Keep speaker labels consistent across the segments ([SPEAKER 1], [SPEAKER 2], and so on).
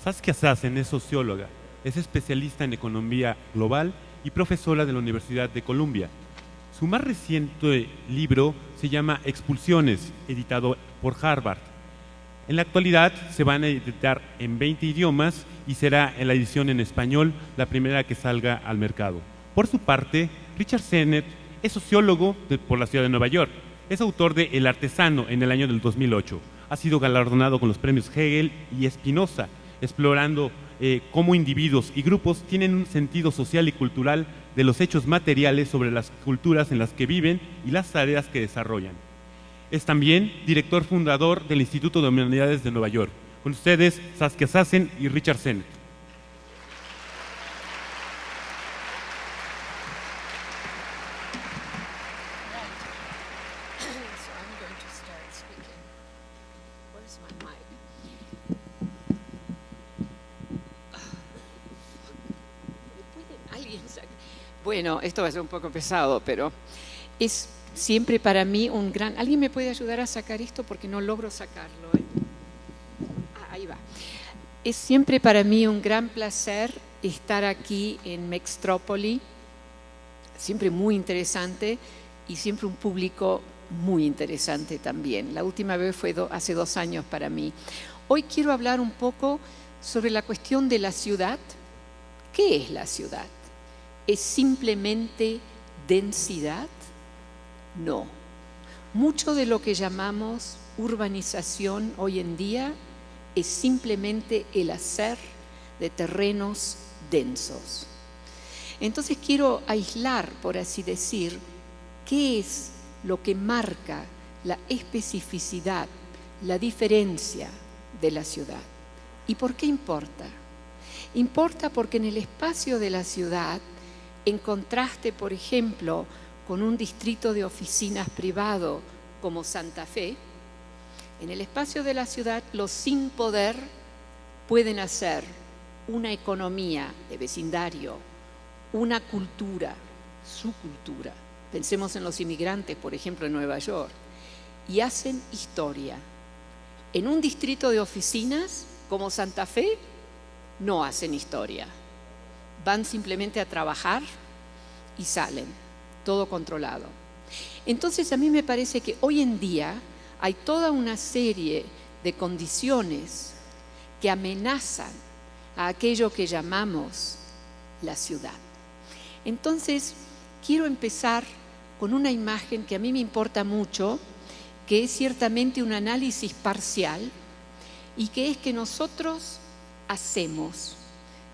[SPEAKER 1] Saskia Sassen es socióloga, es especialista en economía global y profesora de la Universidad de Columbia. Su más reciente libro se llama Expulsiones, editado por Harvard. En la actualidad se van a editar en 20 idiomas y será en la edición en español la primera que salga al mercado. Por su parte, Richard Sennett es sociólogo por la ciudad de Nueva York. Es autor de El Artesano en el año del 2008. Ha sido galardonado con los premios Hegel y Spinoza, explorando cómo individuos y grupos tienen un sentido social y cultural de los hechos materiales sobre las culturas en las que viven y las tareas que desarrollan. Es también director fundador del Instituto de Humanidades de Nueva York. Con ustedes, Saskia Sassen y Richard Sennett.
[SPEAKER 2] Bueno, esto va a ser un poco pesado, pero es siempre para mí un gran... ¿Alguien me puede ayudar a sacar esto? Porque no logro sacarlo. Ahí va. Es siempre para mí un gran placer estar aquí en Mextrópoli. Siempre muy interesante y siempre un público muy interesante también. La última vez fue hace 2 años para mí. Hoy quiero hablar un poco sobre la cuestión de la ciudad. ¿Qué es la ciudad? ¿Es simplemente densidad? No. Mucho de lo que llamamos urbanización hoy en día es simplemente el hacer de terrenos densos. Entonces quiero aislar, por así decir, qué es lo que marca la especificidad, la diferencia de la ciudad. ¿Y por qué importa? Importa porque en el espacio de la ciudad, en contraste, por ejemplo, con un distrito de oficinas privado como Santa Fe, en el espacio de la ciudad los sin poder pueden hacer una economía de vecindario, una cultura, su cultura. Pensemos en los inmigrantes, por ejemplo, en Nueva York, y hacen historia. En un distrito de oficinas como Santa Fe, no hacen historia. Van simplemente a trabajar y salen, todo controlado. Entonces a mí me parece que hoy en día hay toda una serie de condiciones que amenazan a aquello que llamamos la ciudad. Entonces quiero empezar con una imagen que a mí me importa mucho, que es ciertamente un análisis parcial y que es que nosotros hacemos.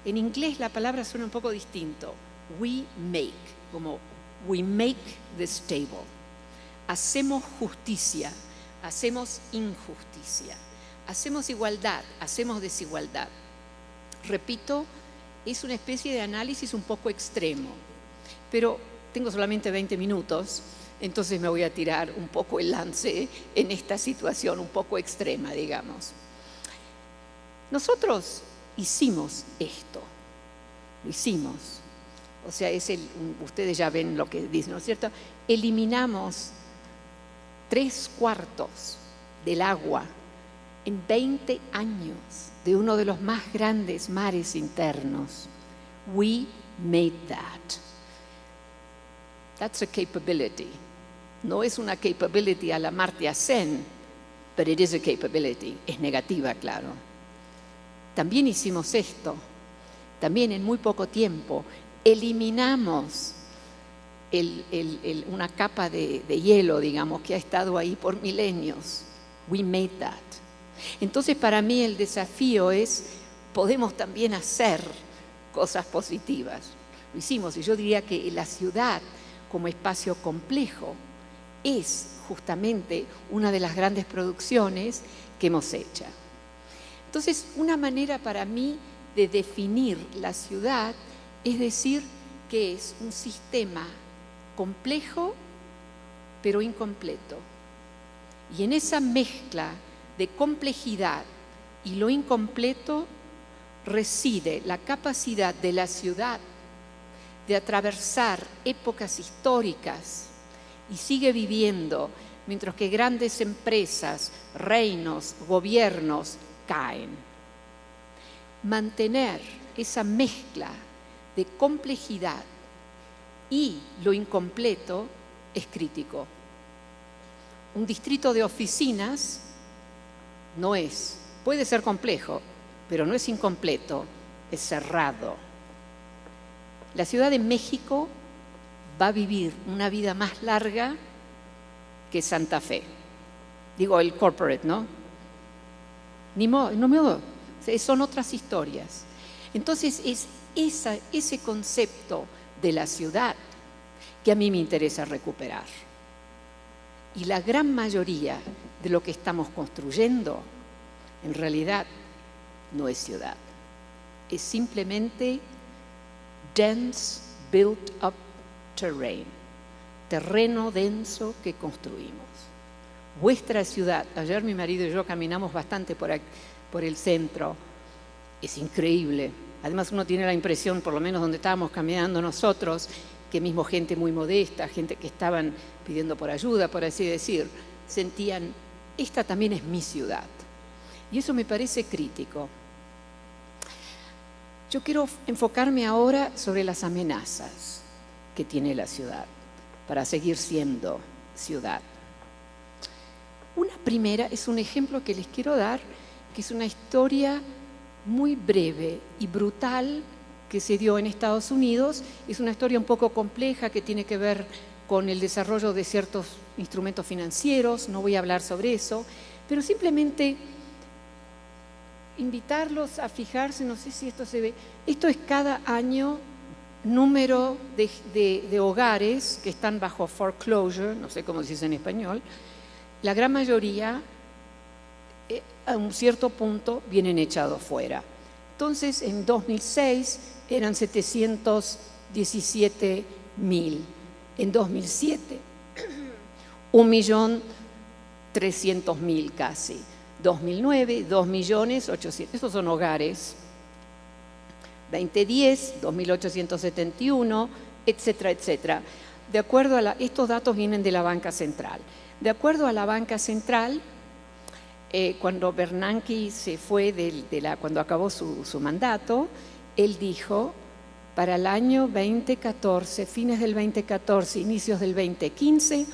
[SPEAKER 2] En inglés la palabra suena un poco distinto. We make, como we make this table. Hacemos justicia, hacemos injusticia, hacemos igualdad, hacemos desigualdad. Repito, es una especie de análisis un poco extremo, pero tengo solamente 20 minutos, entonces me voy a tirar un poco el lance en esta situación un poco extrema, digamos. Nosotros hicimos esto, lo hicimos. O sea, ustedes ya ven lo que dicen, ¿no es cierto? Eliminamos 3/4 del agua en 20 años de uno de los más grandes mares internos. We made that. That's a capability. No es una capability a la Amartya Sen, but it is a capability. Es negativa, claro. También hicimos esto. También en muy poco tiempo eliminamos una capa de hielo, digamos, que ha estado ahí por milenios. We made that. Entonces, para mí el desafío es, podemos también hacer cosas positivas. Lo hicimos, y yo diría que la ciudad como espacio complejo es justamente una de las grandes producciones que hemos hecho. Entonces, una manera para mí de definir la ciudad es decir que es un sistema complejo pero incompleto. Y en esa mezcla de complejidad y lo incompleto reside la capacidad de la ciudad de atravesar épocas históricas y sigue viviendo mientras que grandes empresas, reinos, gobiernos caen. mantener esa mezcla de complejidad y lo incompleto es crítico. Un distrito de oficinas puede ser complejo, pero no es incompleto, es cerrado. La Ciudad de México va a vivir una vida más larga que Santa Fe. Digo, el corporate, ¿no? Son otras historias. Entonces es ese concepto de la ciudad que a mí me interesa recuperar. Y la gran mayoría de lo que estamos construyendo, en realidad, no es ciudad. Es simplemente dense, built-up terrain, terreno denso que construimos. Vuestra ciudad, ayer mi marido y yo caminamos bastante por el centro, es increíble. Además uno tiene la impresión, por lo menos donde estábamos caminando nosotros, que mismo gente muy modesta, gente que estaban pidiendo por ayuda, por así decir, sentían, esta también es mi ciudad. Y eso me parece crítico. Yo quiero enfocarme ahora sobre las amenazas que tiene la ciudad para seguir siendo ciudad. Una primera es un ejemplo que les quiero dar, que es una historia muy breve y brutal que se dio en Estados Unidos. Es una historia un poco compleja que tiene que ver con el desarrollo de ciertos instrumentos financieros. No voy a hablar sobre eso, pero simplemente invitarlos a fijarse, no sé si esto se ve, esto es cada año número de hogares que están bajo foreclosure, no sé cómo se dice en español. La gran mayoría, a un cierto punto, vienen echados fuera. Entonces, en 2006 eran 717.000. En 2007, 1.300.000 casi. 2009, 2.800.000. Estos son hogares. 2010, 2.871, etcétera, etcétera. De acuerdo a estos datos vienen de la Banca Central. De acuerdo a la Banca Central, cuando Bernanke se fue cuando acabó su mandato, él dijo, para el año 2014, fines del 2014, inicios del 2015,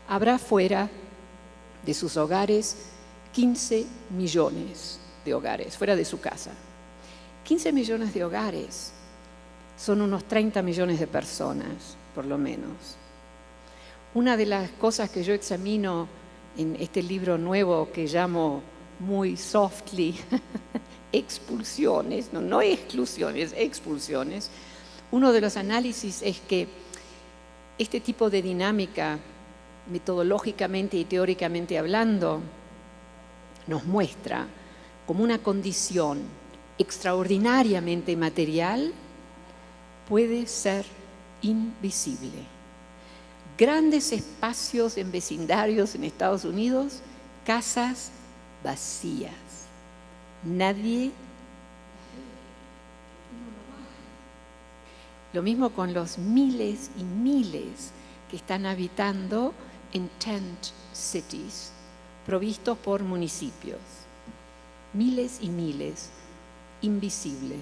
[SPEAKER 2] habrá fuera de sus hogares 15 millones de hogares, fuera de su casa. 15 millones de hogares son unos 30 millones de personas, por lo menos. Una de las cosas que yo examino en este libro nuevo que llamo muy softly expulsiones, no exclusiones, expulsiones, uno de los análisis es que este tipo de dinámica, metodológicamente y teóricamente hablando, nos muestra como una condición extraordinariamente material puede ser invisible. Grandes espacios en vecindarios en Estados Unidos, casas vacías. Nadie. Lo mismo con los miles y miles que están habitando en tent cities, provistos por municipios. Miles y miles, invisibles.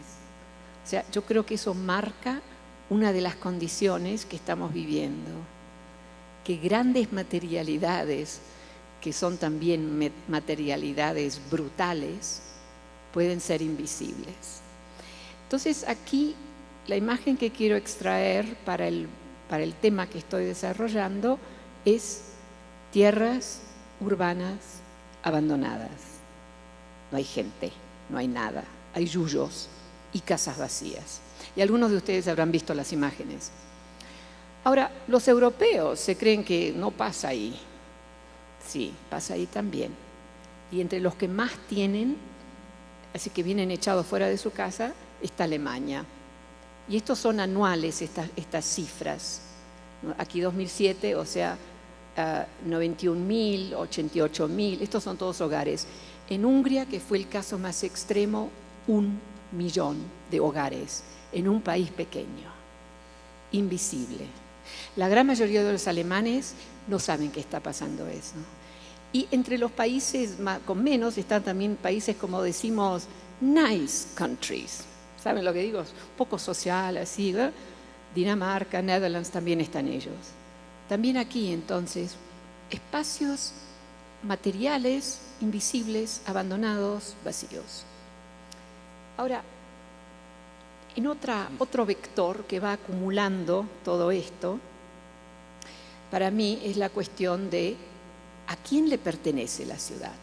[SPEAKER 2] O sea, yo creo que eso marca una de las condiciones que estamos viviendo. Que grandes materialidades, que son también materialidades brutales, pueden ser invisibles. Entonces aquí la imagen que quiero extraer para el tema que estoy desarrollando es tierras urbanas abandonadas. No hay gente, no hay nada, hay yuyos y casas vacías. Y algunos de ustedes habrán visto las imágenes. Ahora, los europeos se creen que no pasa ahí. Sí, pasa ahí también. Y entre los que más tienen, así que vienen echados fuera de su casa, está Alemania. Y estos son anuales, estas cifras. Aquí 2007, o sea, 91.000, 88.000, estos son todos hogares. En Hungría, que fue el caso más extremo, 1 millón de hogares en un país pequeño, invisible. La gran mayoría de los alemanes no saben que está pasando eso. Y entre los países con menos están también países, como decimos, nice countries. ¿Saben lo que digo? Un poco social, así, ¿verdad? Dinamarca, Netherlands, también están ellos. También aquí, entonces, espacios materiales, invisibles, abandonados, vacíos. Ahora, en otro vector que va acumulando todo esto, para mí es la cuestión de ¿a quién le pertenece la ciudad?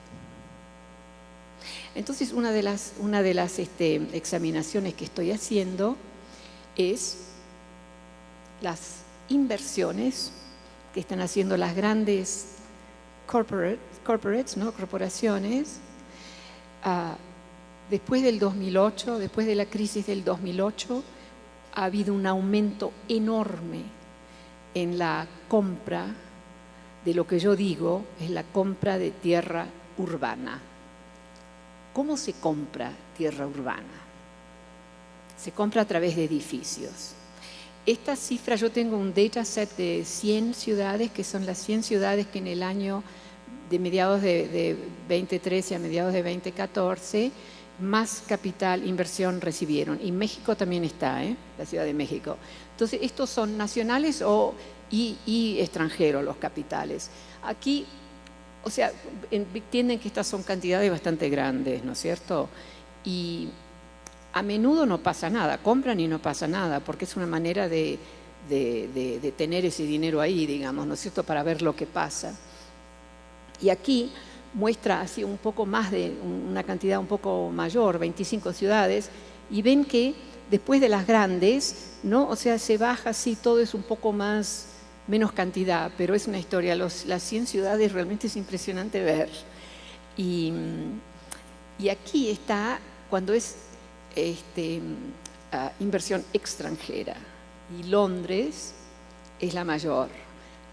[SPEAKER 2] Entonces, una de las examinaciones que estoy haciendo es las inversiones que están haciendo las grandes corporates, ¿no? Corporaciones, después del 2008, después de la crisis del 2008, ha habido un aumento enorme en la compra de lo que yo digo es la compra de tierra urbana. ¿Cómo se compra tierra urbana? Se compra a través de edificios. Esta cifra, yo tengo un dataset de 100 ciudades, que son las 100 ciudades que en el año de mediados de 2013 a mediados de 2014 más capital, inversión recibieron. Y México también está, la Ciudad de México. Entonces, estos son nacionales y extranjeros los capitales. Aquí, o sea, entienden que estas son cantidades bastante grandes, ¿no es cierto? Y a menudo no pasa nada, compran y no pasa nada, porque es una manera de tener ese dinero ahí, digamos, ¿no es cierto?, para ver lo que pasa. Y aquí muestra así un poco más de una cantidad un poco mayor, 25 ciudades, y ven que después de las grandes, ¿no? O sea, se baja así, todo es un poco menos cantidad, pero es una historia. Las 100 ciudades realmente es impresionante ver. Y aquí está cuando es inversión extranjera. Y Londres es la mayor.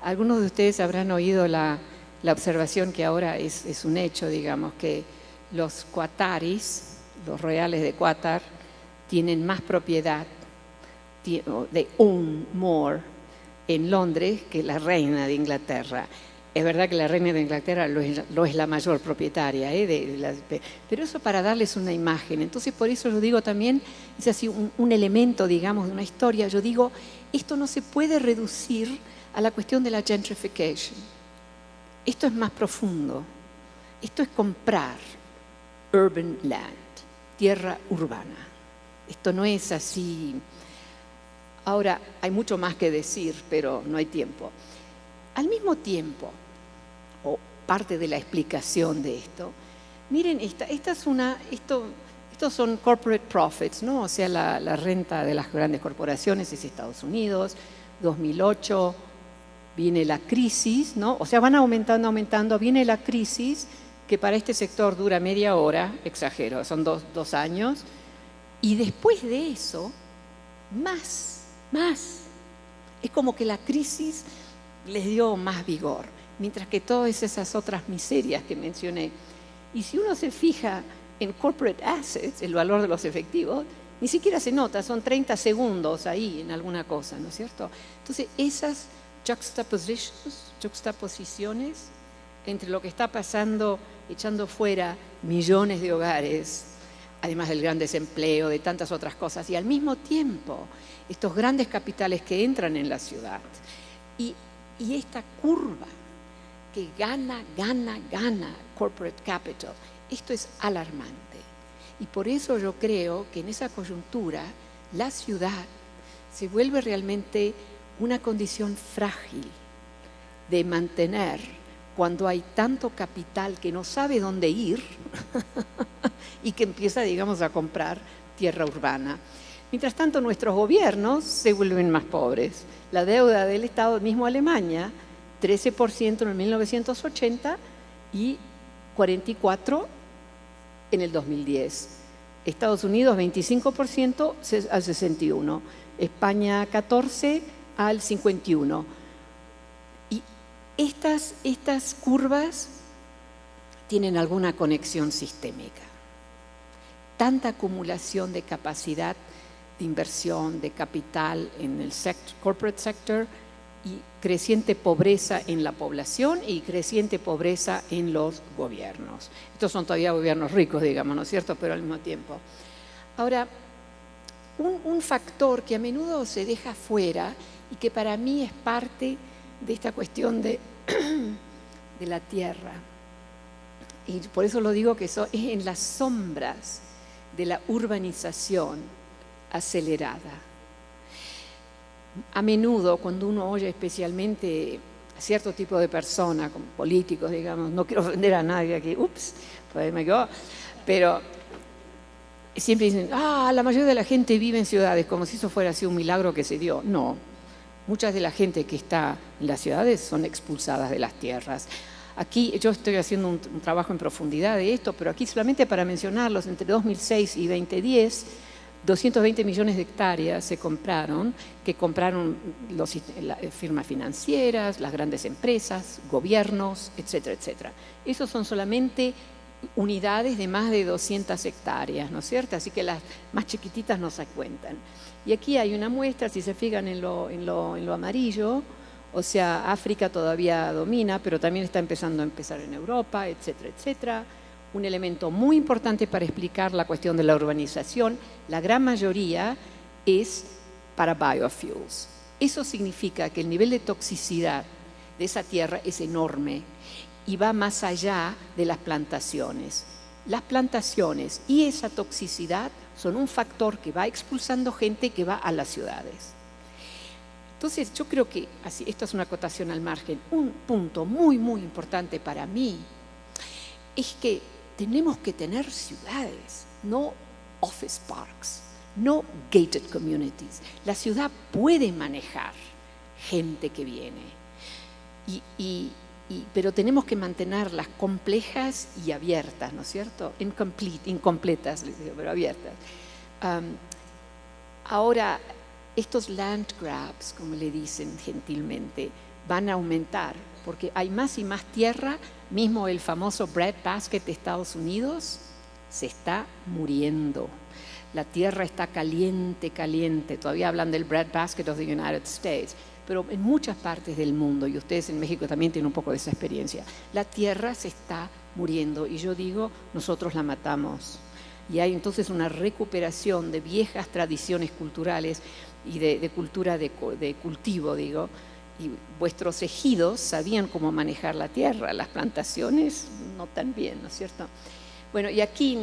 [SPEAKER 2] Algunos de ustedes habrán oído la observación que ahora es un hecho, digamos, que los qataris, los reales de Qatar, tienen más propiedad, they own more en Londres que la reina de Inglaterra. Es verdad que la reina de Inglaterra lo es la mayor propietaria, pero eso para darles una imagen. Entonces, por eso yo digo también, es así un elemento, digamos, de una historia. Yo digo, esto no se puede reducir a la cuestión de la gentrification. Esto es más profundo. Esto es comprar urban land, tierra urbana. Esto no es así. Ahora, hay mucho más que decir, pero no hay tiempo. Al mismo tiempo, o parte de la explicación de esto, miren, estos son corporate profits, ¿no? O sea, la renta de las grandes corporaciones es Estados Unidos, 2008, viene la crisis, ¿no? O sea, van aumentando, viene la crisis, que para este sector dura media hora, exagero, son dos años, y después de eso, más. Es como que la crisis les dio más vigor, mientras que todas esas otras miserias que mencioné. Y si uno se fija en corporate assets, el valor de los efectivos, ni siquiera se nota, son 30 segundos ahí en alguna cosa, ¿no es cierto? Entonces, esas juxtaposiciones entre lo que está pasando, echando fuera millones de hogares, además del gran desempleo, de tantas otras cosas, y al mismo tiempo estos grandes capitales que entran en la ciudad, y esta curva que gana corporate capital, esto es alarmante. Y por eso yo creo que en esa coyuntura la ciudad se vuelve realmente una condición frágil de mantener cuando hay tanto capital que no sabe dónde ir y que empieza, digamos, a comprar tierra urbana. Mientras tanto, nuestros gobiernos se vuelven más pobres. La deuda del Estado, mismo Alemania, 13% en el 1980 y 44% en el 2010. Estados Unidos, 25% al 61%. España, 14% al 51%. Y estas curvas tienen alguna conexión sistémica. Tanta acumulación de capacidad de inversión, de capital en el corporate sector, y creciente pobreza en la población y creciente pobreza en los gobiernos. Estos son todavía gobiernos ricos, digamos, ¿no es cierto?, pero al mismo tiempo. Ahora, un factor que a menudo se deja fuera y que para mí es parte de esta cuestión de la tierra, y por eso lo digo que eso es en las sombras de la urbanización acelerada. A menudo, cuando uno oye especialmente a cierto tipo de personas, como políticos, digamos, no quiero ofender a nadie aquí, pues me quedo, pero siempre dicen, la mayoría de la gente vive en ciudades, como si eso fuera así un milagro que se dio. No, muchas de la gente que está en las ciudades son expulsadas de las tierras. Aquí yo estoy haciendo un trabajo en profundidad de esto, pero aquí solamente para mencionarlos, entre 2006 y 2010, 220 millones de hectáreas se compraron, que compraron las firmas financieras, las grandes empresas, gobiernos, etcétera, etcétera. Esos son solamente unidades de más de 200 hectáreas, ¿no es cierto? Así que las más chiquititas no se cuentan. Y aquí hay una muestra, si se fijan en lo amarillo, o sea, África todavía domina, pero también está empezando en Europa, etcétera, etcétera. Un elemento muy importante para explicar la cuestión de la urbanización, la gran mayoría es para biofuels. Eso significa que el nivel de toxicidad de esa tierra es enorme y va más allá de las plantaciones. Las plantaciones y esa toxicidad son un factor que va expulsando gente que va a las ciudades. Entonces, yo creo que, así, esto es una acotación al margen, un punto muy, muy importante para mí es que tenemos que tener ciudades, no office parks, no gated communities. La ciudad puede manejar gente que viene, pero tenemos que mantenerlas complejas y abiertas, ¿no es cierto? Incompletas, les digo, pero abiertas. Ahora, estos land grabs, como le dicen gentilmente, van a aumentar porque hay más y más tierra. Mismo el famoso breadbasket de Estados Unidos se está muriendo. La tierra está caliente, caliente. Todavía hablan del breadbasket of the United States, pero en muchas partes del mundo, y ustedes en México también tienen un poco de esa experiencia, la tierra se está muriendo y yo digo, nosotros la matamos. Y hay entonces una recuperación de viejas tradiciones culturales y de cultura de cultivo, digo, y vuestros ejidos sabían cómo manejar la tierra, las plantaciones no tan bien, ¿no es cierto? Bueno, y aquí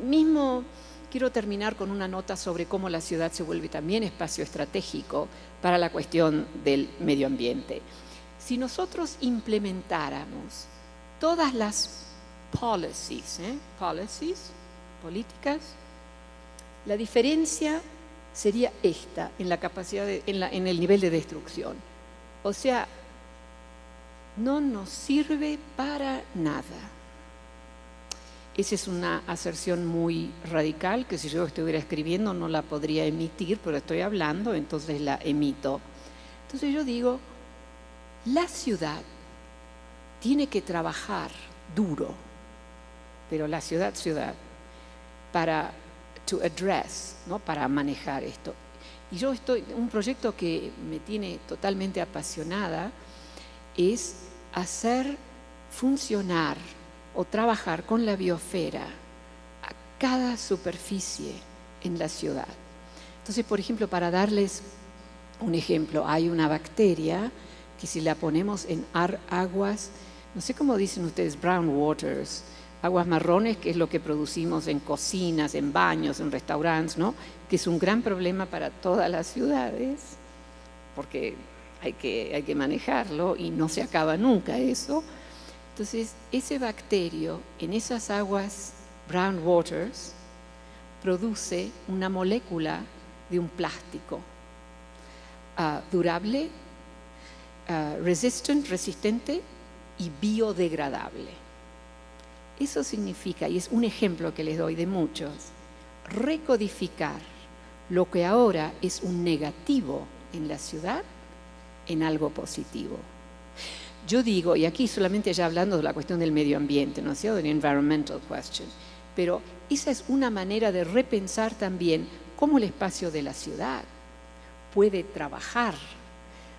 [SPEAKER 2] mismo quiero terminar con una nota sobre cómo la ciudad se vuelve también espacio estratégico para la cuestión del medio ambiente. Si nosotros implementáramos todas las políticas, la diferencia sería esta en la capacidad en el nivel de destrucción. O sea, no nos sirve para nada. Esa es una aserción muy radical que si yo estuviera escribiendo no la podría emitir, pero estoy hablando, entonces la emito. Entonces yo digo, la ciudad tiene que trabajar duro, pero la ciudad, para to address, ¿no? Para manejar esto. Y yo un proyecto que me tiene totalmente apasionada es hacer funcionar o trabajar con la biosfera a cada superficie en la ciudad. Entonces, por ejemplo, para darles un ejemplo, hay una bacteria que si la ponemos en aguas, no sé cómo dicen ustedes, brown waters, aguas marrones, que es lo que producimos en cocinas, en baños, en restaurantes, ¿no? Que es un gran problema para todas las ciudades, porque hay que manejarlo y no se acaba nunca eso. Entonces, ese bacterio en esas aguas brown waters produce una molécula de un plástico durable, resistente y biodegradable. Eso significa, y es un ejemplo que les doy de muchos, recodificar lo que ahora es un negativo en la ciudad en algo positivo. Yo digo, y aquí solamente ya hablando de la cuestión del medio ambiente, ¿no es cierto?, de environmental question, pero esa es una manera de repensar también cómo el espacio de la ciudad puede trabajar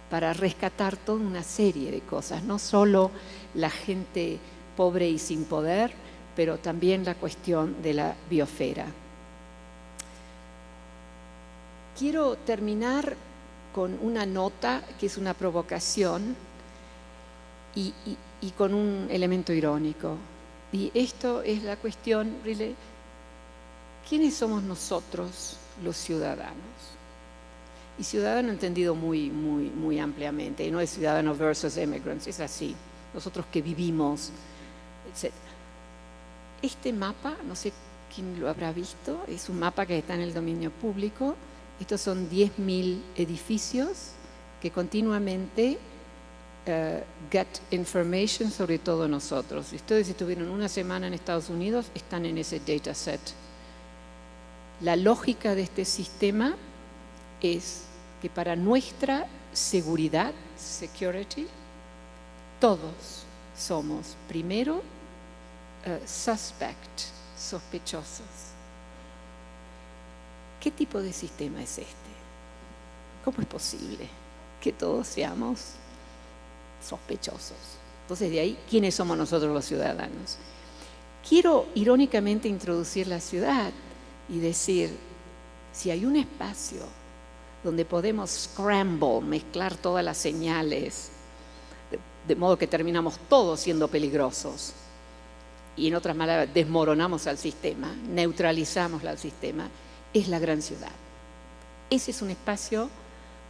[SPEAKER 2] para rescatar toda una serie de cosas, no solo la gente pobre y sin poder, pero también la cuestión de la biosfera. Quiero terminar con una nota que es una provocación y con un elemento irónico. Y esto es la cuestión, really, ¿quiénes somos nosotros los ciudadanos? Y ciudadano entendido muy ampliamente, y no es ciudadano versus immigrants, es así, nosotros que vivimos, etc. Este mapa, no sé quién lo habrá visto, es un mapa que está en el dominio público. Estos son 10.000 edificios que continuamente get information sobre todos nosotros. Si ustedes estuvieron una semana en Estados Unidos, están en ese dataset. La lógica de este sistema es que para nuestra seguridad, security, todos somos primero sospechosos. ¿Qué tipo de sistema es este? ¿Cómo es posible que todos seamos sospechosos? Entonces, de ahí, ¿quiénes somos nosotros los ciudadanos? Quiero irónicamente introducir la ciudad y decir, si hay un espacio donde podemos scramble, mezclar todas las señales, de modo que terminamos todos siendo peligrosos, y en otras palabras, desmoronamos al sistema, neutralizamos al sistema, es la gran ciudad. Ese es un espacio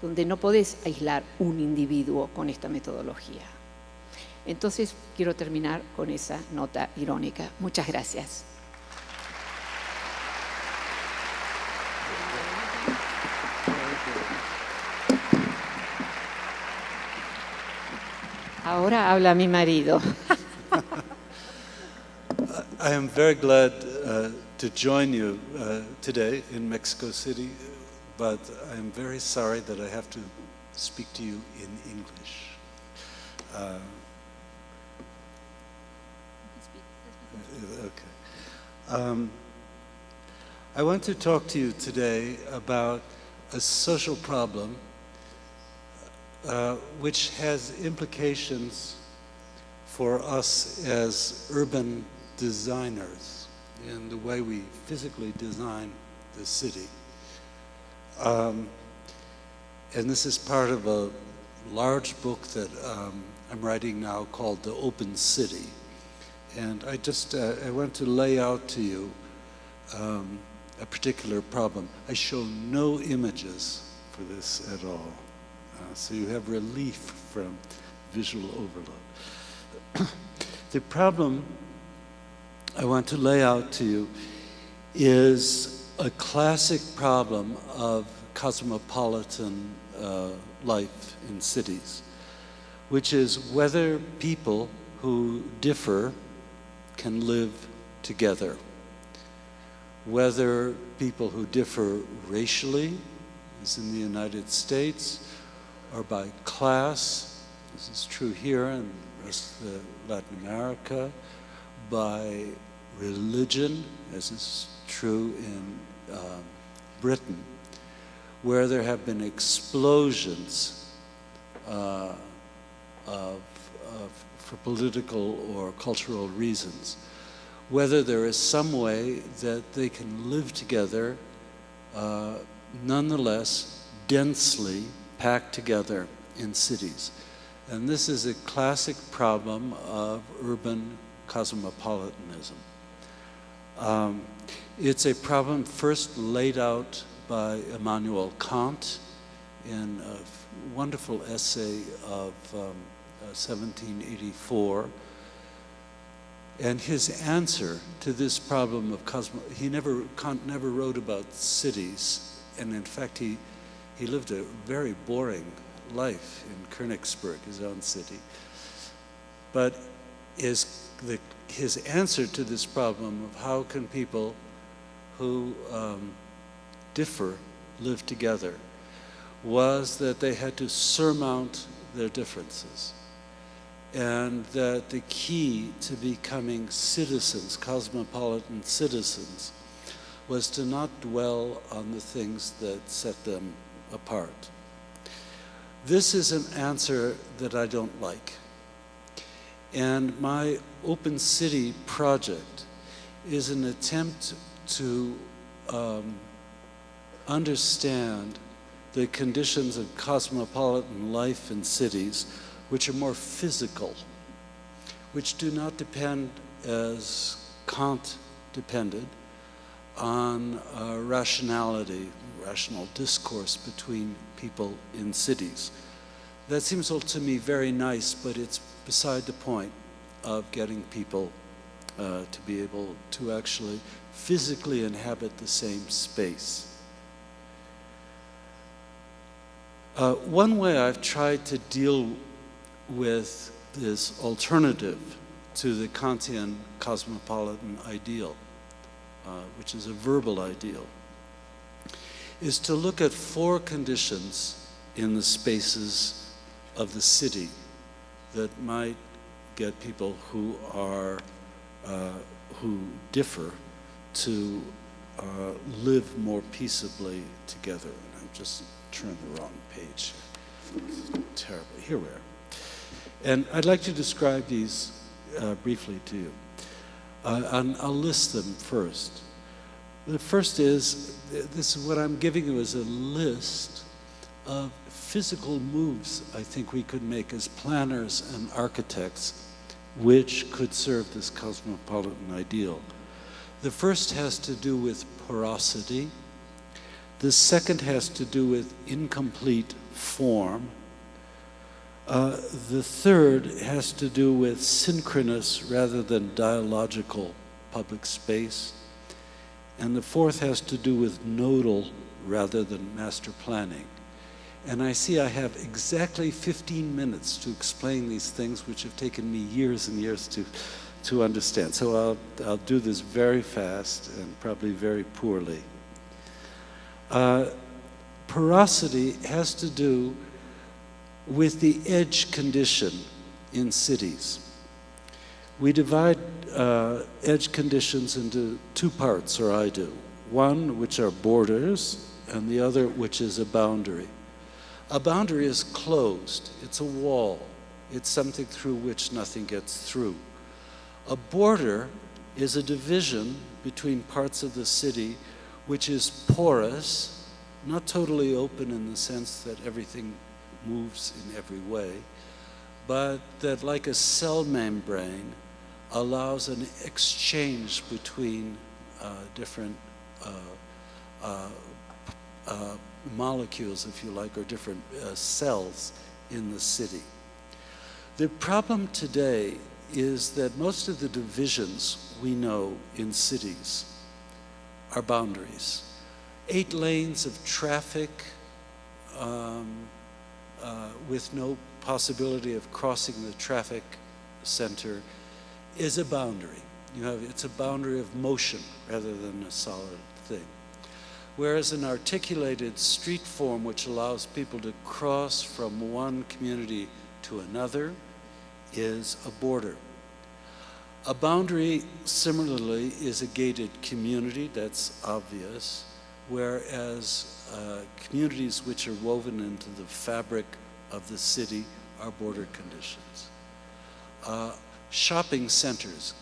[SPEAKER 2] donde no podés aislar un individuo con esta metodología. Entonces, quiero terminar con esa nota irónica. Muchas gracias. Ahora habla mi marido.
[SPEAKER 3] I am very glad to join you today in Mexico City, but I am very sorry that I have to speak to you in English. Okay. I want to talk to you today about a social problem which has implications for us as urban designers in the way we physically design the city. And this is part of a large book that I'm writing now called The Open City. And I want to lay out to you a particular problem. I show no images for this at all. So you have relief from visual overload. The problem I want to lay out to you is a classic problem of cosmopolitan life in cities, which is whether people who differ can live together, whether people who differ racially, as in the United States, or by class, this is true here and the rest of Latin America, by religion, as is true in Britain, where there have been explosions for political or cultural reasons, whether there is some way that they can live together, nonetheless densely packed together in cities. And this is a classic problem of urban cosmopolitanism. It's a problem first laid out by Immanuel Kant in a wonderful essay of 1784. And his answer to this problem of Kant never wrote about cities, and in fact he lived a very boring life in Königsberg, his own city. But his answer to this problem of how can people who differ live together was that they had to surmount their differences, and that the key to becoming citizens, cosmopolitan citizens, was to not dwell on the things that set them apart. This is an answer that I don't like. And my Open City project is an attempt to understand the conditions of cosmopolitan life in cities which are more physical, which do not depend, as Kant depended, on rationality, rational discourse between people in cities. That seems to me very nice, but it's beside the point of getting people to be able to actually physically inhabit the same space. One way I've tried to deal with this alternative to the Kantian cosmopolitan ideal, which is a verbal ideal, is to look at 4 conditions in the spaces of the city that might get people who are who differ to live more peaceably together. And I've just turned the wrong page. Terribly. Here we are. And I'd like to describe these briefly to you. And I'll list them first. The first is, this is what I'm giving you as a list of physical moves I think we could make as planners and architects which could serve this cosmopolitan ideal. The first has to do with porosity. The second has to do with incomplete form. The third has to do with synchronous rather than dialogical public space. And the fourth has to do with nodal rather than master planning. And I see I have exactly 15 minutes to explain these things, which have taken me years and years to understand. So I'll do this very fast and probably very poorly. Porosity has to do with the edge condition in cities. We divide edge conditions into 2 parts, or I do. One which are borders, and the other which is a boundary. A boundary is closed. It's a wall. It's something through which nothing gets through. A border is a division between parts of the city which is porous, not totally open in the sense that everything moves in every way, but that, like a cell membrane, allows an exchange between different molecules, if you like, or different cells in the city. The problem today is that most of the divisions we know in cities are boundaries. 8 lanes of traffic with no possibility of crossing the traffic center is a boundary. It's a boundary of motion rather than a solid thing. Whereas an articulated street form which allows people to cross from one community to another is a border. A boundary, similarly, is a gated community, that's obvious, whereas communities which are woven into the fabric of the city are border conditions. Shopping centers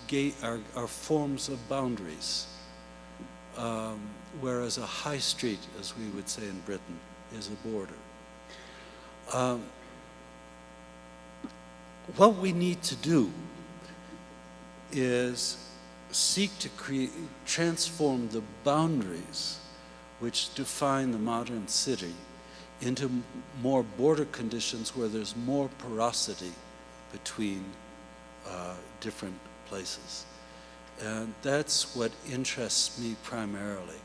[SPEAKER 3] are forms of boundaries, whereas a high street, as we would say in Britain, is a border. What we need to do is seek to transform the boundaries which define the modern city into more border conditions where there's more porosity between different places. And that's what interests me primarily.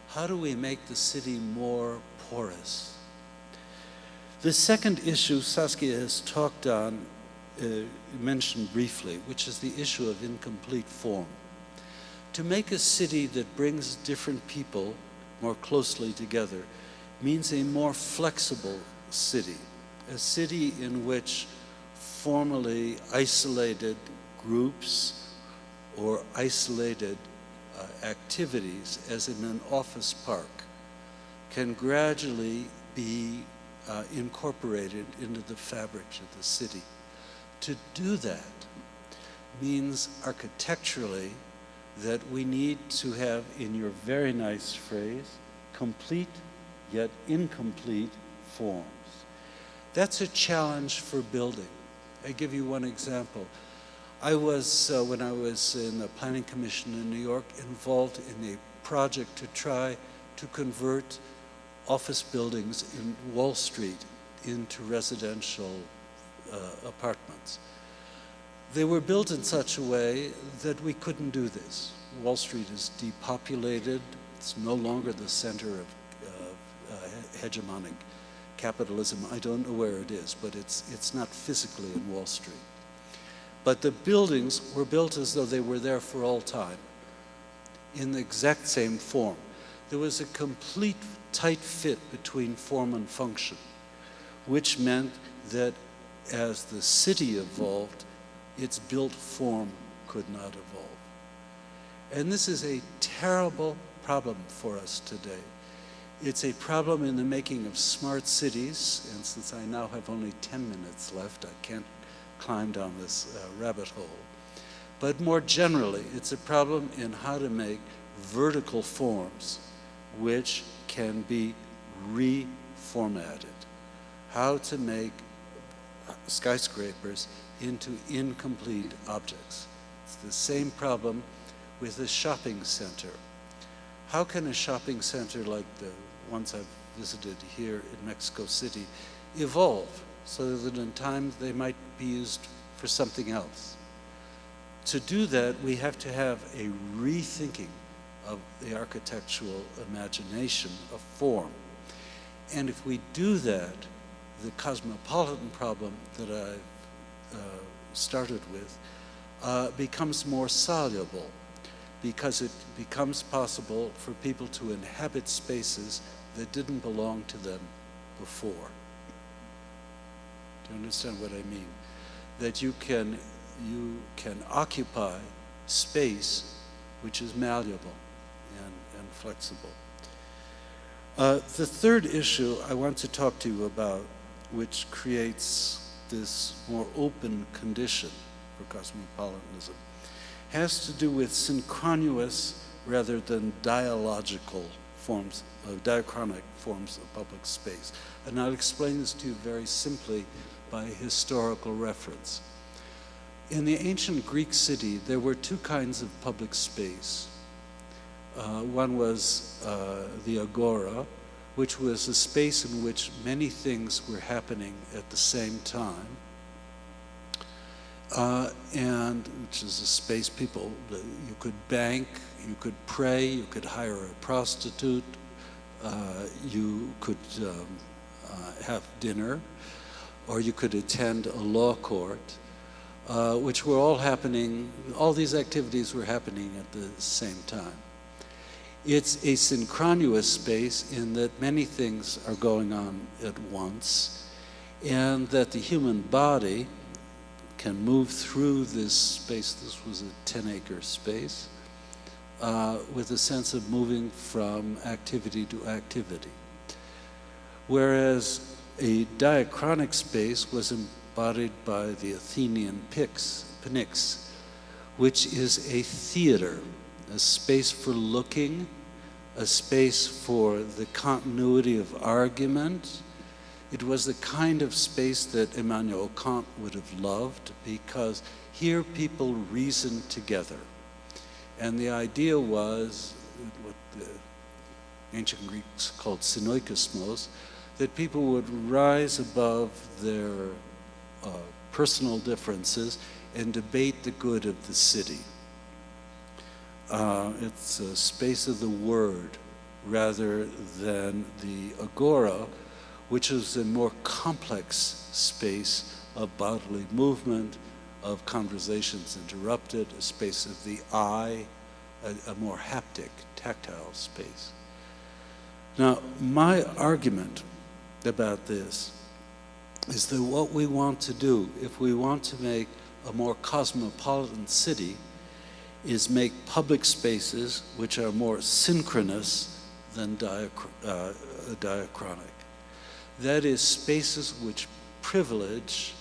[SPEAKER 3] How do we make the city more porous? The second issue Saskia has talked on, mentioned briefly, which is the issue of incomplete form. To make a city that brings different people more closely together means a more flexible city, a city in which formerly isolated groups or isolated activities, as in an office park, can gradually be incorporated into the fabric of the city. To do that means architecturally that we need to have, in your very nice phrase, complete yet incomplete forms. That's a challenge for building. I give you one example. I was, when I was in the Planning Commission in New York, involved in a project to try to convert office buildings in Wall Street into residential apartments. They were built in such a way that we couldn't do this. Wall Street is depopulated. It's no longer the center of hegemonic capitalism. I don't know where it is, but it's not physically in Wall Street. But the buildings were built as though they were there for all time, in the exact same form. There was a complete tight fit between form and function, which meant that as the city evolved, its built form could not evolve. And this is a terrible problem for us today. It's a problem in the making of smart cities, and since I now have only 10 minutes left, I can't climb down this rabbit hole. But more generally, it's a problem in how to make vertical forms which can be reformatted. How to make skyscrapers into incomplete objects. It's the same problem with a shopping center. How can a shopping center like the ones I've visited here in Mexico City evolve so that in time they might be used for something else? To do that, we have to have a rethinking of the architectural imagination of form. And if we do that, the cosmopolitan problem that I've started with becomes more soluble, because it becomes possible for people to inhabit spaces that didn't belong to them before. Do you understand what I mean? That you can occupy space which is malleable and flexible. The third issue I want to talk to you about, which creates this more open condition for cosmopolitanism, has to do with synchronous rather than dialogical forms, diachronic forms of public space. And I'll explain this to you very simply by historical reference. In the ancient Greek city, there were two kinds of public space. One was the agora, which was a space in which many things were happening at the same time, and which is a space you could bank, you could pray, you could hire a prostitute, you could have dinner, or you could attend a law court, which were all happening, all these activities were happening at the same time. It's a synchronous space in that many things are going on at once, and that the human body can move through this space. This was a 10-acre space, with a sense of moving from activity to activity. Whereas a diachronic space was embodied by the Athenian Pnyx, which is a theater, a space for looking, a space for the continuity of argument. It was the kind of space that Immanuel Kant would have loved, because here people reasoned together. And the idea was what the ancient Greeks called synoikosmos, that people would rise above their personal differences and debate the good of the city. It's a space of the word rather than the agora, which is a more complex space of bodily movement, of conversations interrupted, a space of the eye, a more haptic, tactile space. Now, my argument about this is that what we want to do, if we want to make a more cosmopolitan city, is make public spaces which are more synchronous than diachronic. That is, spaces which privilege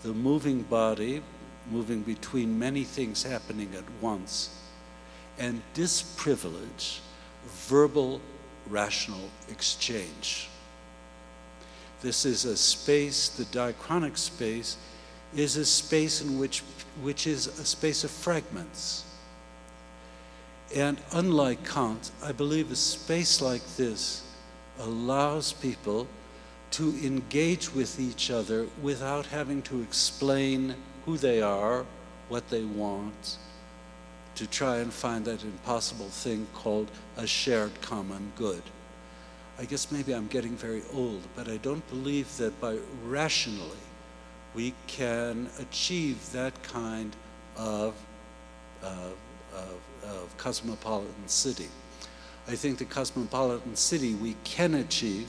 [SPEAKER 3] the moving body, moving between many things happening at once, and disprivilege verbal, rational exchange. This is a space, the diachronic space, is a space in which is a space of fragments. And unlike Kant, I believe a space like this allows people to engage with each other without having to explain who they are, what they want, to try and find that impossible thing called a shared common good. I guess maybe I'm getting very old, but I don't believe that by rationally we can achieve that kind of cosmopolitan city. I think the cosmopolitan city we can achieve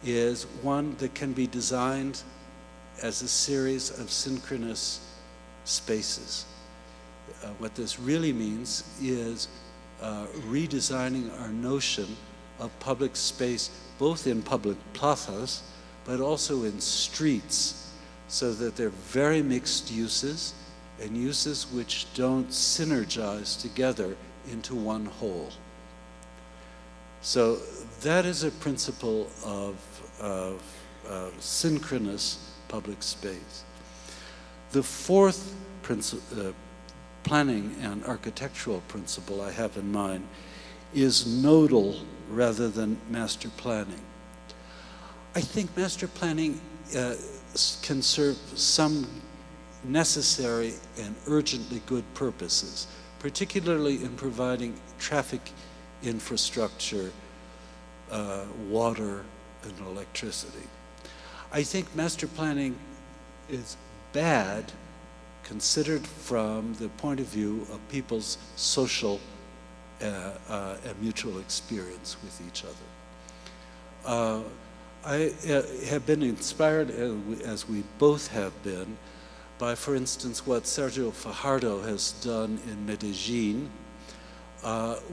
[SPEAKER 3] is one that can be designed as a series of synchronous spaces. What this really means is redesigning our notion of public space, both in public plazas, but also in streets, so that they're very mixed uses and uses which don't synergize together into one whole. So that is a principle of synchronous public space. The fourth planning and architectural principle I have in mind is nodal rather than master planning. I think master planning can serve some necessary and urgently good purposes, particularly in providing traffic infrastructure, water, and electricity. I think master planning is bad considered from the point of view of people's social and mutual experience with each other. I have been inspired, as we both have been, by, for instance, what Sergio Fajardo has done in Medellin,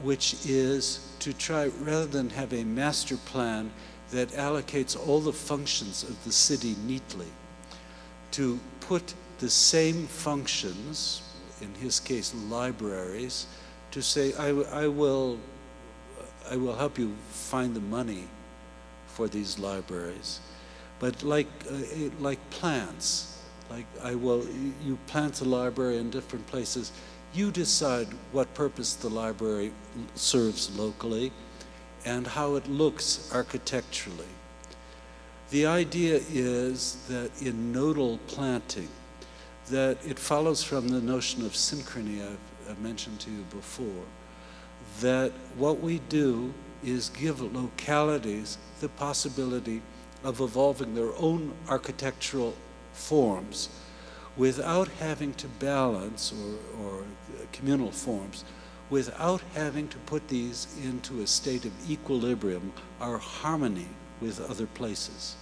[SPEAKER 3] which is to try, rather than have a master plan that allocates all the functions of the city neatly, to put the same functions, in his case libraries, to say, I will help you find the money for these libraries. But like plants, you plant a library in different places, you decide what purpose the library serves locally and how it looks architecturally. The idea is that in nodal planting, that it follows from the notion of synchrony I've mentioned to you before, that what we do is give localities the possibility of evolving their own architectural forms without having to balance, or communal forms, without having to put these into a state of equilibrium or harmony with other places.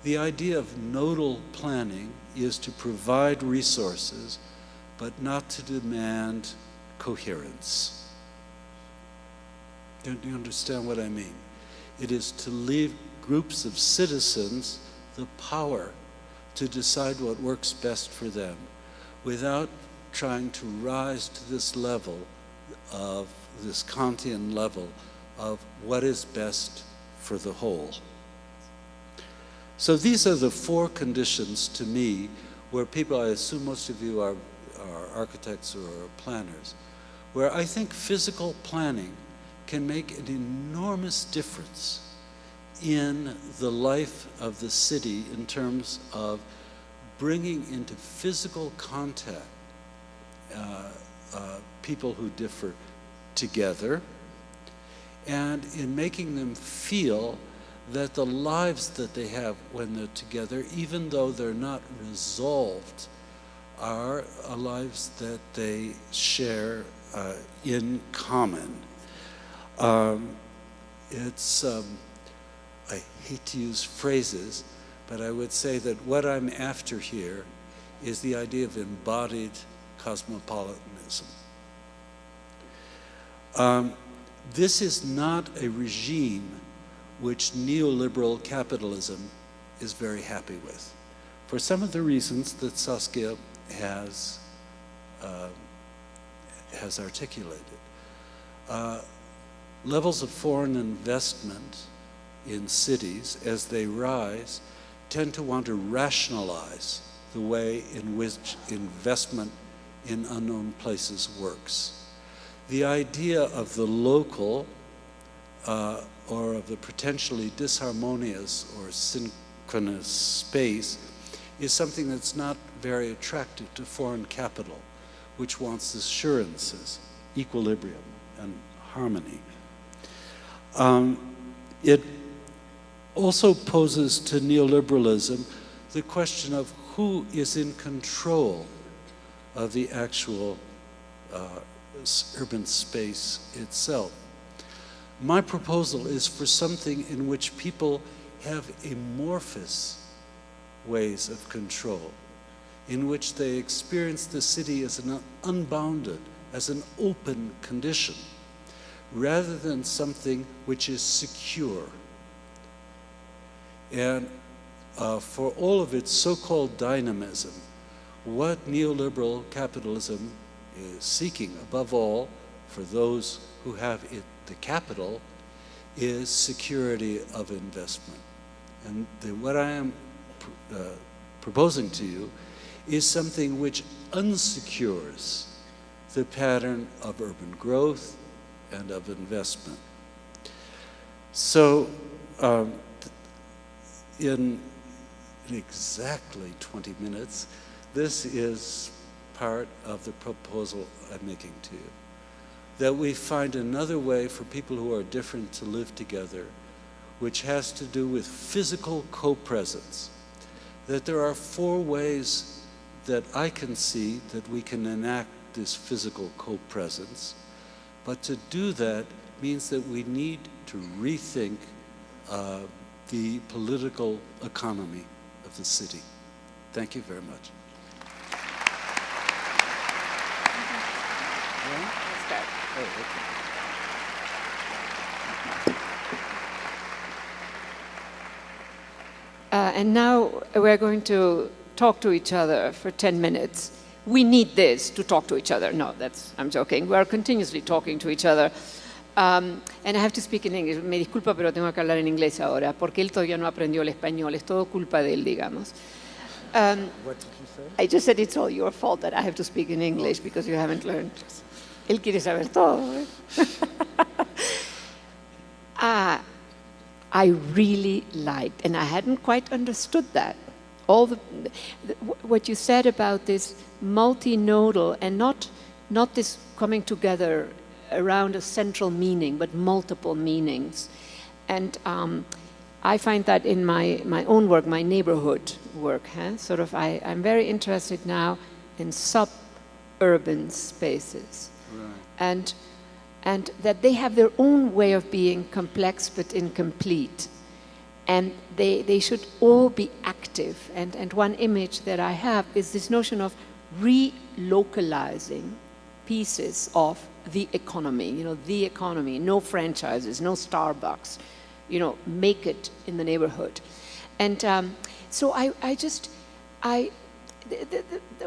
[SPEAKER 3] The idea of nodal planning is to provide resources, but not to demand coherence. Do you understand what I mean? It is to leave groups of citizens the power to decide what works best for them, without trying to rise to this level of this Kantian level of what is best for the whole. So these are the four conditions to me where people, I assume most of you are architects or planners, where I think physical planning can make an enormous difference in the life of the city in terms of bringing into physical contact people who differ together, and in making them feel that the lives that they have when they're together, even though they're not resolved, are lives that they share in common. I hate to use phrases, but I would say that what I'm after here is the idea of embodied cosmopolitanism. This is not a regime which neoliberal capitalism is very happy with, for some of the reasons that Saskia has articulated. Levels of foreign investment in cities, as they rise, tend to want to rationalize the way in which investment in unknown places works. The idea of the local or of the potentially disharmonious or synchronous space is something that's not very attractive to foreign capital, which wants assurances, equilibrium, and harmony. It also poses to neoliberalism the question of who is in control of the actual urban space itself. My proposal is for something in which people have amorphous ways of control, in which they experience the city as an unbounded, as an open condition, rather than something which is secure. And for all of its so-called dynamism, what neoliberal capitalism is seeking, above all, for those who have the capital, is security of investment. And what I am proposing to you is something which unsecures the pattern of urban growth and of investment. So, in exactly 20 minutes, this is part of the proposal I'm making to you. That we find another way for people who are different to live together, which has to do with physical co-presence. That there are 4 ways that I can see that we can enact this physical co-presence, but to do that means that we need to rethink the political economy of the city. Thank you very much. Oh, okay.
[SPEAKER 2] And now we're going to talk to each other for 10 minutes. We need this to talk to each other. No, I'm joking. We are continuously talking to each other. And I have to speak in English. Me disculpa, pero tengo que hablar en inglés ahora, porque él todavía no aprendió el español. Es todo culpa de él, digamos.
[SPEAKER 3] What did you say?
[SPEAKER 2] I just said it's all your fault that I have to speak in English because you haven't learned. Él quiere saber todo. I really liked, and I hadn't quite understood that, all what you said about this multinodal and not this coming together around a central meaning, but multiple meanings. And I find that in my own work, my neighborhood work, sort of I'm very interested now in suburban spaces.
[SPEAKER 3] Right.
[SPEAKER 2] And that they have their own way of being complex but incomplete. And they should all be active. And one image that I have is this notion of relocalizing pieces of the economy, the economy, no franchises, no Starbucks, make it in the neighborhood. And so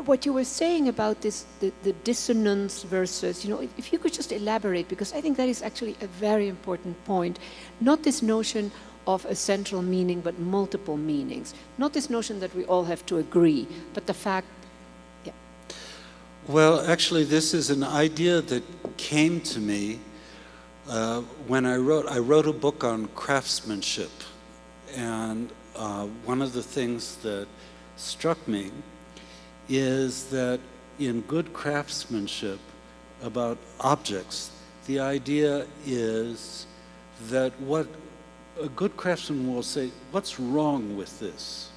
[SPEAKER 2] what you were saying about this, the dissonance versus, if you could just elaborate, because I think that is actually a very important point. Not this notion of a central meaning, but multiple meanings. Not this notion that we all have to agree, but the fact, yeah.
[SPEAKER 3] Well, actually, this is an idea that came to me when I wrote a book on craftsmanship. And one of the things that struck me is that in good craftsmanship about objects, the idea is that what a good craftsman will say, what's wrong with this?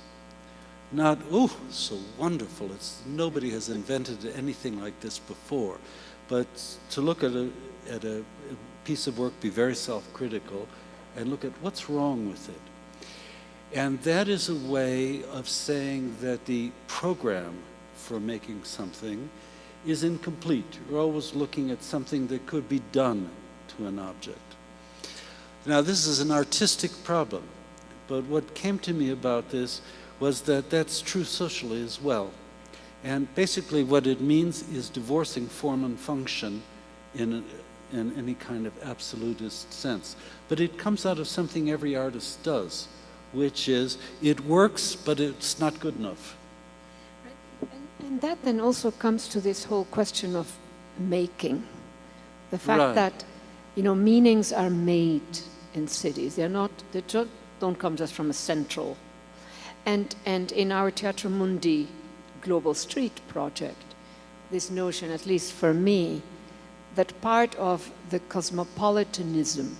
[SPEAKER 3] Not, oh, so wonderful, nobody has invented anything like this before. But to look at a piece of work, be very self-critical, and look at what's wrong with it. And that is a way of saying that the program for making something is incomplete. You're always looking at something that could be done to an object. Now, this is an artistic problem, but what came to me about this was that that's true socially as well. And basically what it means is divorcing form and function in any kind of absolutist sense. But it comes out of something every artist does, which is it works, but it's not good enough.
[SPEAKER 2] And that then also comes to this whole question of making. The fact that, you know, meanings are made in cities. They don't come just from a central. And in our Teatro Mundi Global Street project, this notion, at least for me, that part of the cosmopolitanism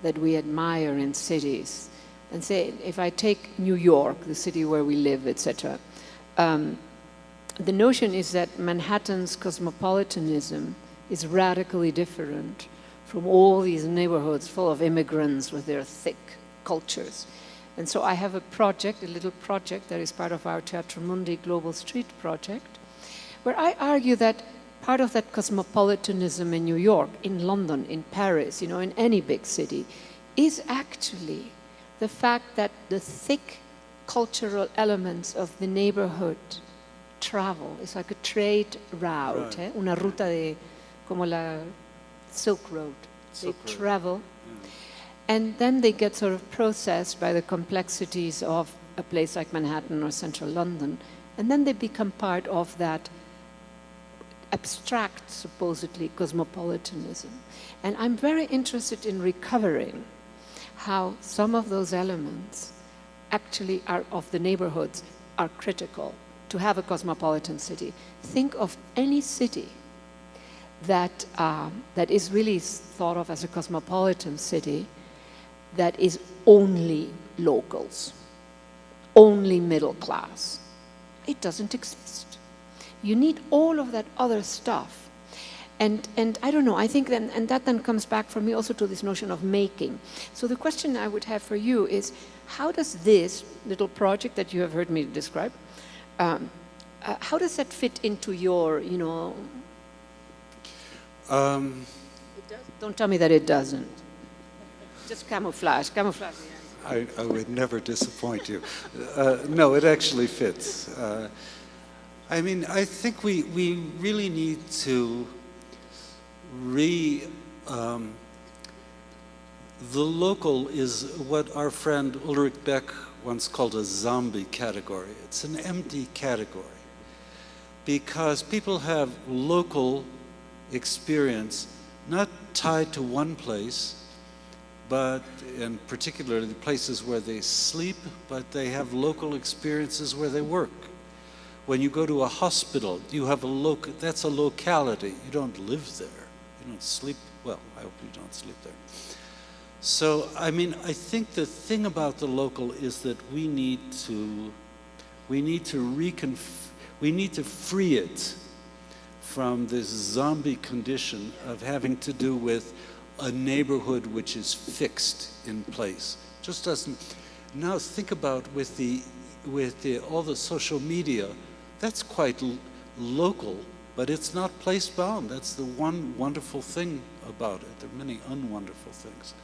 [SPEAKER 2] that we admire in cities, and say, if I take New York, the city where we live, etc., the notion is that Manhattan's cosmopolitanism is radically different from all these neighborhoods full of immigrants with their thick cultures. And so I have a project, a little project that is part of our Teatro Mundi Global Street project, where I argue that part of that cosmopolitanism in New York, in London, in Paris, you know, in any big city, is actually the fact that the thick cultural elements of the neighborhood travel. It's like a trade route, una ruta de, como la Silk Road. They travel, and then they get sort of processed by the complexities of a place like Manhattan or central London, and then they become part of that abstract, supposedly, cosmopolitanism. And I'm very interested in recovering how some of those elements actually are of the neighborhoods are critical to have a cosmopolitan city. Think of any city that is really thought of as a cosmopolitan city that is only locals, only middle class. It doesn't exist. You need all of that other stuff. And I don't know, I think then, and that then comes back for me also to this notion of making. So the question I would have for you is, how does this little project that you have heard me describe, how does that fit into your, you know... Don't tell me that it doesn't. Just camouflage.
[SPEAKER 3] I would never disappoint you. No, it actually fits. I mean, I think we really need to the local is what our friend Ulrich Beck once called a zombie category. It's an empty category because people have local experience not tied to one place, but in particular the places where they sleep, but they have local experiences where they work. When you go to a hospital, you have that's a locality. You don't live there. You don't sleep, well, I hope you don't sleep there. So, I mean, I think the thing about the local is that we need to free it from this zombie condition of having to do with a neighborhood which is fixed in place. Just doesn't. Now think about with all the social media, that's quite local, but it's not place bound. That's the one wonderful thing about it. There are many unwonderful things.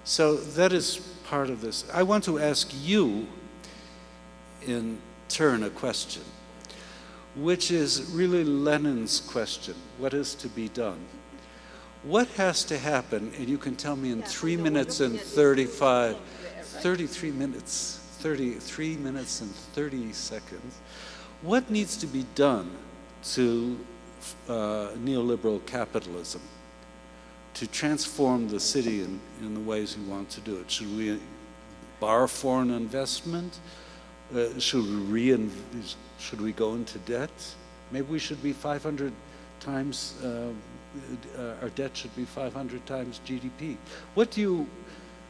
[SPEAKER 3] So that is part of this. I want to ask you in turn a question, which is really Lenin's question. What is to be done? What has to happen, and you can tell me in 3 minutes and 33 minutes and 30 seconds, what needs to be done to neoliberal capitalism to transform the city in the ways we want to do it? Should we borrow foreign investment? Should we go into debt? Maybe we should be 500 times, our debt should be 500 times GDP.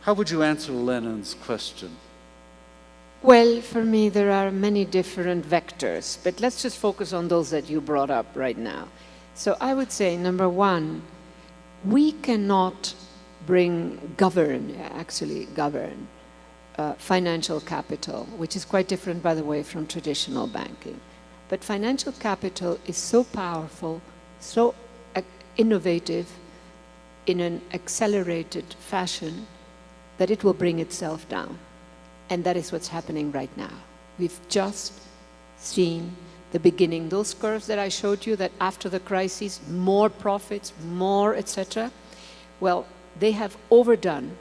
[SPEAKER 3] How would you answer Lenin's question?
[SPEAKER 2] Well, for me, there are many different vectors, but let's just focus on those that you brought up right now. So I would say, number one, we cannot govern financial capital, which is quite different, by the way, from traditional banking. But financial capital is so powerful, so innovative, in an accelerated fashion that it will bring itself down. And that is what's happening right now. We've just seen the beginning. Those curves that I showed you, that after the crisis, more profits, more, etc., well, they have overdone.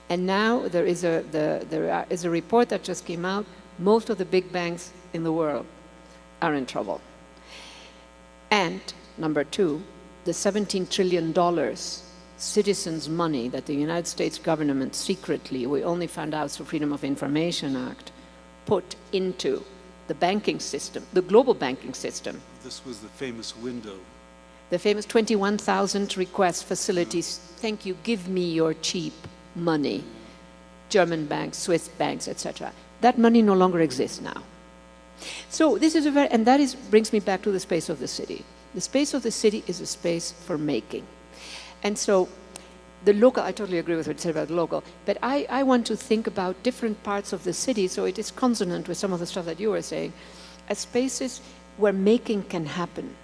[SPEAKER 2] And now there is a report that just came out. Most of the big banks in the world are in trouble. And number two, the $17 trillion citizens' money that the United States government secretly, we only found out through Freedom of Information Act, put into the banking system, the global banking system.
[SPEAKER 3] This was the famous window.
[SPEAKER 2] The famous 21,000 request facilities. Thank you, give me your cheap money. German banks, Swiss banks, etc. That money no longer exists now. So this is and that brings me back to the space of the city. The space of the city is a space for making. And so the local, I totally agree with what you said about local, but I want to think about different parts of the city, so it is consonant with some of the stuff that you were saying, as spaces where making can happen,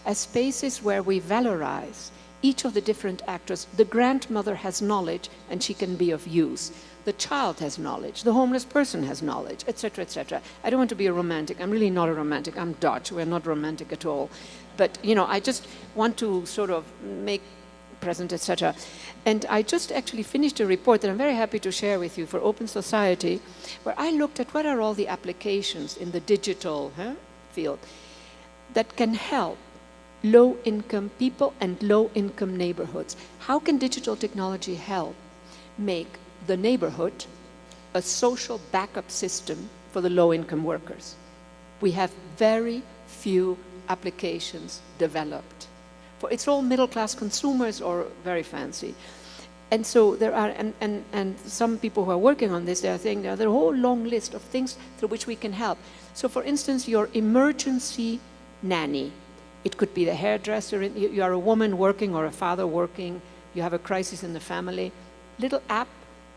[SPEAKER 2] as spaces where we valorize each of the different actors. The grandmother has knowledge and she can be of use. The child has knowledge, the homeless person has knowledge, etc., etc. I don't want to be a romantic. I'm really not a romantic. I'm Dutch. We're not romantic at all. But, you know, I just want to sort of make present, etc. And I just actually finished a report that I'm very happy to share with you for Open Society, where I looked at what are all the applications in the digital field that can help low-income people and low-income neighborhoods. How can digital technology help make the neighborhood a social backup system for the low-income workers? We have very few applications developed. It's all middle-class consumers or very fancy. And so there are, and some people who are working on this, they are saying there's a whole long list of things through which we can help. So for instance, your emergency nanny. It could be the hairdresser, you are a woman working or a father working, you have a crisis in the family. Little app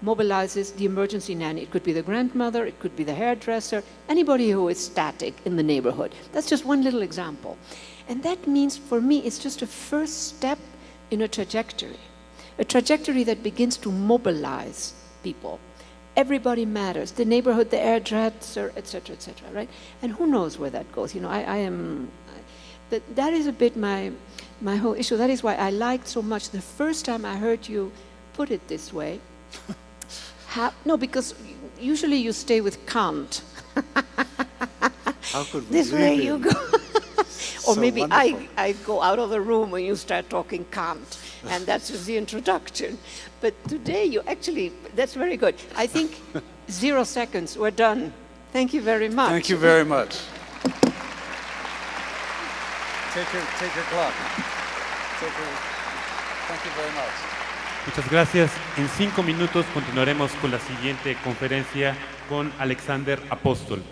[SPEAKER 2] mobilizes the emergency nanny. It could be the grandmother, it could be the hairdresser, anybody who is static in the neighborhood. That's just one little example. And that means, for me, it's just a first step in a trajectory that begins to mobilize people. Everybody matters, the neighborhood, the hairdresser, etc., etc., right? And who knows where that goes? You know, that is a bit my whole issue. That is why I liked so much the first time I heard you put it this way. No, because usually you stay with Kant.
[SPEAKER 3] How could we
[SPEAKER 2] this way you go. Or
[SPEAKER 3] So
[SPEAKER 2] maybe
[SPEAKER 3] wonderful.
[SPEAKER 2] I go out of the room when you start talking Kant, and that's just the introduction. But today you actually, that's very good. I think 0 seconds, we're done. Thank you very much.
[SPEAKER 3] Thank you very much. Take your clock. Thank you very much.
[SPEAKER 1] Muchas gracias. En 5 minutos continuaremos con la siguiente conferencia con Alexander Apóstol.